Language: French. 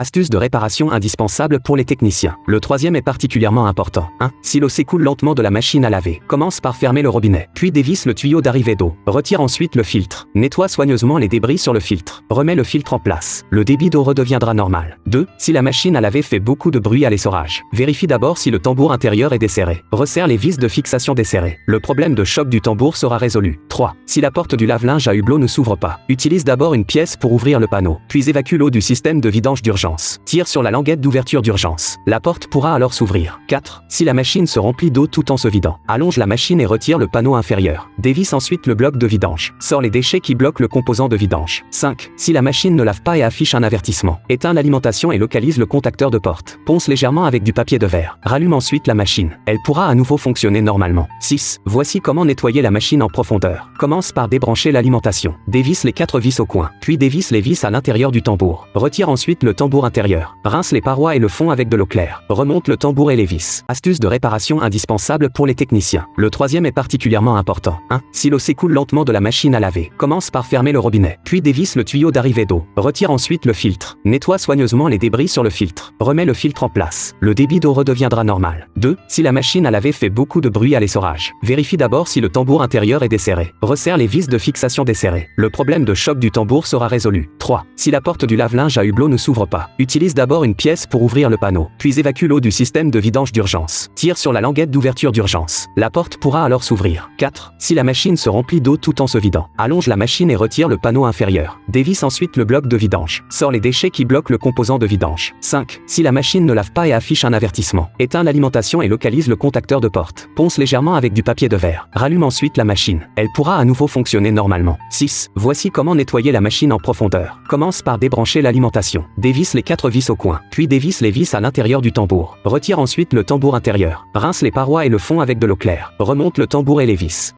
Astuce de réparation indispensable pour les techniciens. Le troisième est particulièrement important. 1. Si l'eau s'écoule lentement de la machine à laver, commence par fermer le robinet, puis dévisse le tuyau d'arrivée d'eau. Retire ensuite le filtre. Nettoie soigneusement les débris sur le filtre. Remets le filtre en place. Le débit d'eau redeviendra normal. 2. Si la machine à laver fait beaucoup de bruit à l'essorage, vérifie d'abord si le tambour intérieur est desserré. Resserre les vis de fixation desserrées. Le problème de choc du tambour sera résolu. 3. Si la porte du lave-linge à hublot ne s'ouvre pas, utilise d'abord une pièce pour ouvrir le panneau, puis évacue l'eau du système de vidange d'urgence. Tire sur la languette d'ouverture d'urgence. La porte pourra alors s'ouvrir. 4. Si la machine se remplit d'eau tout en se vidant, allonge la machine et retire le panneau inférieur. Dévisse ensuite le bloc de vidange. Sors les déchets qui bloquent le composant de vidange. 5. Si la machine ne lave pas et affiche un avertissement, éteins l'alimentation et localise le contacteur de porte. Ponce légèrement avec du papier de verre. Rallume ensuite la machine. Elle pourra à nouveau fonctionner normalement. 6. Voici comment nettoyer la machine en profondeur. Commence par débrancher l'alimentation. Dévisse les 4 vis au coin, puis dévisse les vis à l'intérieur du tambour. Retire ensuite le tambour intérieur. Rince les parois et le fond avec de l'eau claire. Remonte le tambour et les vis. Astuce de réparation indispensable pour les techniciens. Le troisième est particulièrement important. 1. Si l'eau s'écoule lentement de la machine à laver, commence par fermer le robinet, puis dévisse le tuyau d'arrivée d'eau. Retire ensuite le filtre. Nettoie soigneusement les débris sur le filtre. Remets le filtre en place. Le débit d'eau redeviendra normal. 2. Si la machine à laver fait beaucoup de bruit à l'essorage, vérifie d'abord si le tambour intérieur est desserré. Resserre les vis de fixation desserrées. Le problème de choc du tambour sera résolu. 3. Si la porte du lave-linge à hublot ne s'ouvre pas, utilise d'abord une pièce pour ouvrir le panneau, puis évacue l'eau du système de vidange d'urgence. Tire sur la languette d'ouverture d'urgence. La porte pourra alors s'ouvrir. 4. Si la machine se remplit d'eau tout en se vidant, allonge la machine et retire le panneau inférieur. Dévisse ensuite le bloc de vidange. Sors les déchets qui bloquent le composant de vidange. 5. Si la machine ne lave pas et affiche un avertissement, éteins l'alimentation et localise le contacteur de porte. Ponce légèrement avec du papier de verre. Rallume ensuite la machine. Elle pourra à nouveau fonctionner normalement. 6. Voici comment nettoyer la machine en profondeur. Commence par débrancher l'alimentation. Dévisse les 4 vis au coin, puis dévisse les vis à l'intérieur du tambour. Retire ensuite le tambour intérieur. Rince les parois et le fond avec de l'eau claire. Remonte le tambour et les vis.